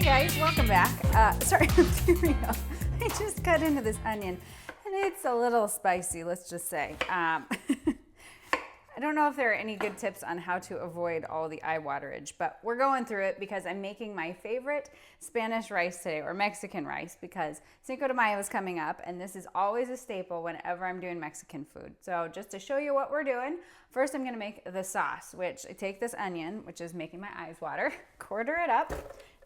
guys, welcome back. Sorry, I just cut into this onion and it's a little spicy, let's just say. I don't know if there are any good tips on how to avoid all the eye waterage, but we're going through it because I'm making my favorite Spanish rice today, or Mexican rice, because Cinco de Mayo is coming up and this is always a staple whenever I'm doing Mexican food. So just to show you what we're doing, first I'm gonna make the sauce, which I take this onion, which is making my eyes water, quarter it up,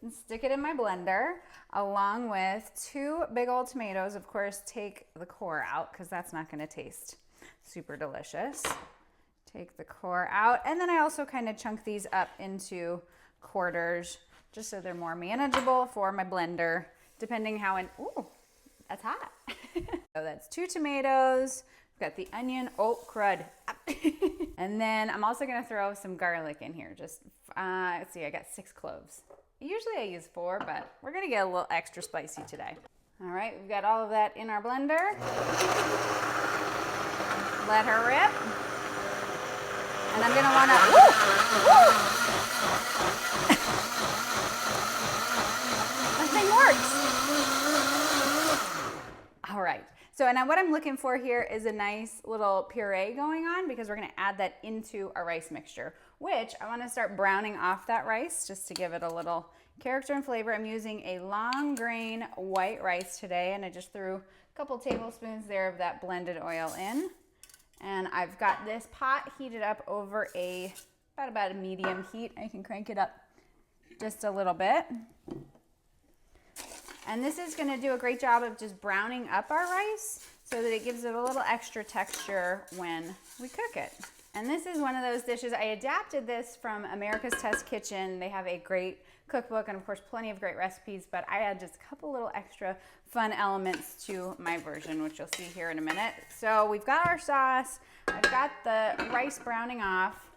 and stick it in my blender, along with 2 big old tomatoes. Of course, take the core out because that's not gonna taste super delicious. Take the core out, and then I also kind of chunk these up into quarters just so they're more manageable for my blender, depending how ooh, that's hot. So that's 2 tomatoes, we've got the onion, oh crud. And then I'm also gonna throw some garlic in here. Just, let's see, I got 6 cloves. Usually I use 4, but we're gonna get a little extra spicy today. All right, we've got all of that in our blender. Let her rip. And I'm gonna wanna, that thing works. All right, so now what I'm looking for here is a nice little puree going on, because we're gonna add that into our rice mixture, which I wanna start browning off that rice just to give it a little character and flavor. I'm using a long grain white rice today, and I just threw a couple tablespoons there of that blended oil in. And I've got this pot heated up over about a medium heat. I can crank it up just a little bit. And this is gonna do a great job of just browning up our rice so that it gives it a little extra texture when we cook it. And this is one of those dishes, I adapted this from America's Test Kitchen. They have a great cookbook and of course plenty of great recipes, but I add just a couple little extra fun elements to my version, which you'll see here in a minute. So we've got our sauce, I've got the rice browning off,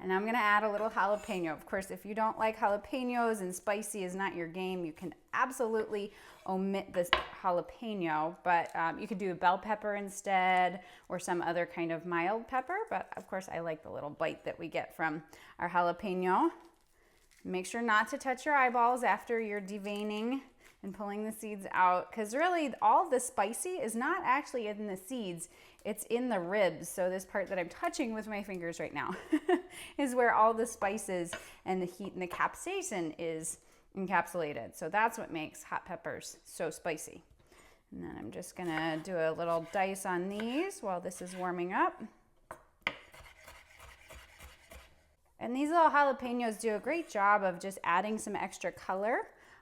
and I'm gonna add a little jalapeno. Of course, if you don't like jalapenos and spicy is not your game, you can absolutely omit this jalapeno, but you could do a bell pepper instead, or some other kind of mild pepper, but of course I like the little bite that we get from our jalapeno. Make sure not to touch your eyeballs after you're deveining and pulling the seeds out, because really all the spicy is not actually in the seeds, it's in the ribs. So this part that I'm touching with my fingers right now is where all the spices and the heat and the capsaicin is encapsulated. So that's what makes hot peppers so spicy. And then I'm just gonna do a little dice on these while this is warming up. And these little jalapenos do a great job of just adding some extra color.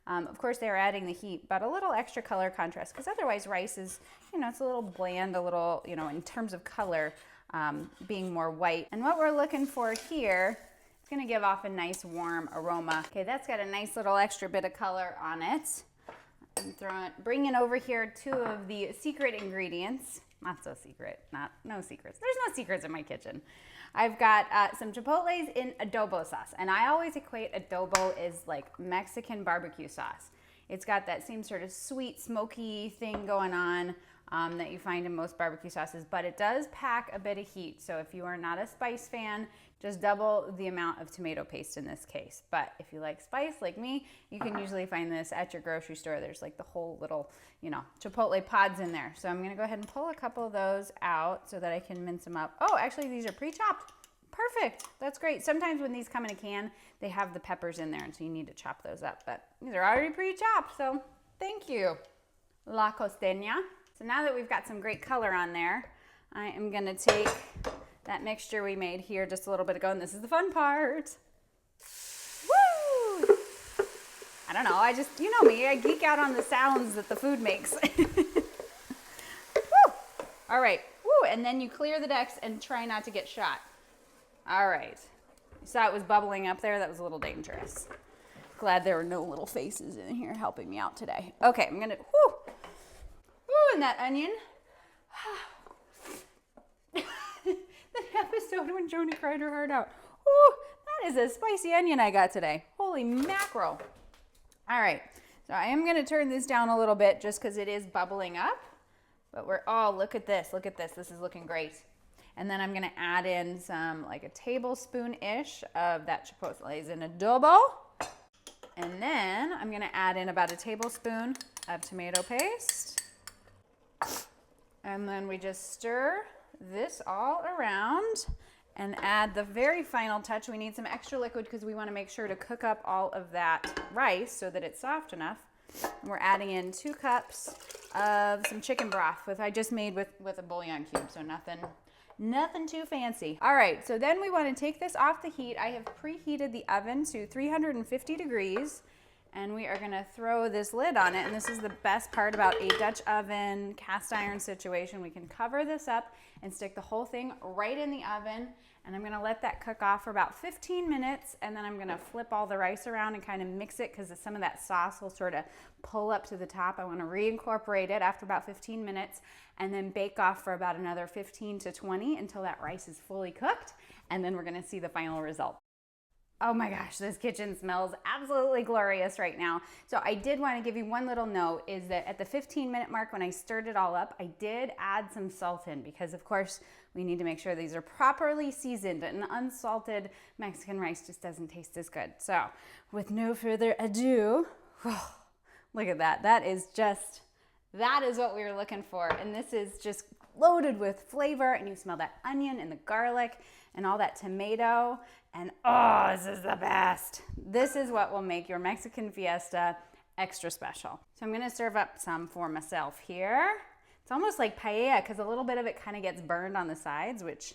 Of course, they're adding the heat, but a little extra color contrast, because otherwise rice is, it's a little bland, a little, in terms of color, being more white. And what we're looking for here, it's gonna give off a nice warm aroma. Okay, that's got a nice little extra bit of color on it. I'm bringing over here 2 of the secret ingredients. Not so secret, no secrets. There's no secrets in my kitchen. I've got some chipotles in adobo sauce, and I always equate adobo as like Mexican barbecue sauce. It's got that same sort of sweet, smoky thing going on that you find in most barbecue sauces, but it does pack a bit of heat. So if you are not a spice fan, just double the amount of tomato paste in this case. But if you like spice like me, you can usually find this at your grocery store. There's like the whole little, chipotle pods in there. So I'm gonna go ahead and pull a couple of those out so that I can mince them up. Oh, actually these are pre-chopped. Perfect, that's great. Sometimes when these come in a can, they have the peppers in there, and so you need to chop those up, but these are already pre-chopped, so thank you, La Costeña. So now that we've got some great color on there, I am gonna take that mixture we made here just a little bit ago, and this is the fun part. Woo! I don't know, you know me, I geek out on the sounds that the food makes. Woo! All right, woo, and then you clear the decks and try not to get shot. All right, you saw it was bubbling up there, that was a little dangerous. Glad there were no little faces in here helping me out today. Okay, I'm gonna, woo! Woo, and that onion. The episode when Joanie cried her heart out. Ooh, that is a spicy onion I got today. Holy mackerel. All right, so I am gonna turn this down a little bit just because it is bubbling up, but look at this, this is looking great. And then I'm gonna add in some, like a tablespoon-ish of that chipotle in adobo. And then I'm gonna add in about a tablespoon of tomato paste. And then we just stir this all around and add the very final touch. We need some extra liquid because we want to make sure to cook up all of that rice so that it's soft enough. And we're adding in 2 cups of some chicken broth, which I just made with a bouillon cube, so nothing too fancy. All right, so then we want to take this off the heat. I have preheated the oven to 350 degrees. And we are gonna throw this lid on it. And this is the best part about a Dutch oven, cast iron situation. We can cover this up and stick the whole thing right in the oven. And I'm gonna let that cook off for about 15 minutes. And then I'm gonna flip all the rice around and kind of mix it because some of that sauce will sort of pull up to the top. I wanna reincorporate it after about 15 minutes and then bake off for about another 15 to 20 until that rice is fully cooked. And then we're gonna see the final result. Oh my gosh, this kitchen smells absolutely glorious right now. So I did want to give you one little note is that at the 15-minute mark when I stirred it all up, I did add some salt in because of course we need to make sure these are properly seasoned, and unsalted Mexican rice just doesn't taste as good. So with no further ado, look at that. That is what we were looking for. And this is just loaded with flavor, and you smell that onion and the garlic and all that tomato, and oh, this is the best. This is what will make your Mexican fiesta extra special. So I'm gonna serve up some for myself here. It's almost like paella because a little bit of it kind of gets burned on the sides, which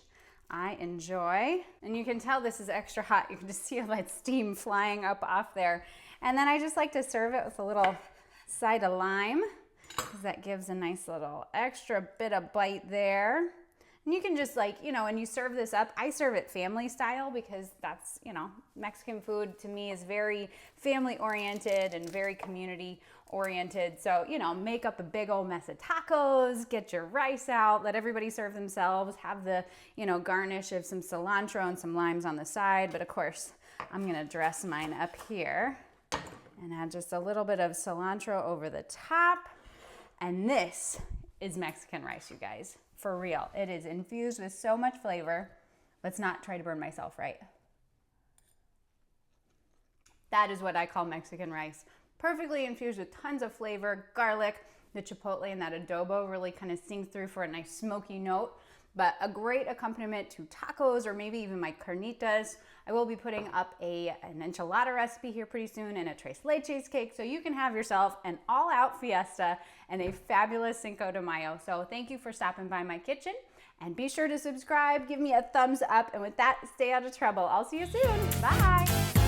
I enjoy. And you can tell this is extra hot. You can just see all that steam flying up off there. And then I just like to serve it with a little side of lime because that gives a nice little extra bit of bite there. And you can just when you serve this up, I serve it family style because that's, Mexican food to me is very family oriented and very community oriented. So, make up a big old mess of tacos, get your rice out, let everybody serve themselves, have the, garnish of some cilantro and some limes on the side. But of course, I'm gonna dress mine up here and add just a little bit of cilantro over the top. And this is Mexican rice, you guys. For real. It is infused with so much flavor. Let's not try to burn myself, right? That is what I call Mexican rice. Perfectly infused with tons of flavor, garlic, the chipotle and that adobo really kind of sings through for a nice smoky note, but a great accompaniment to tacos or maybe even my carnitas. I will be putting up an enchilada recipe here pretty soon and a tres leches cake, so you can have yourself an all-out fiesta and a fabulous Cinco de Mayo. So thank you for stopping by my kitchen, and be sure to subscribe, give me a thumbs up, and with that, stay out of trouble. I'll see you soon. Bye.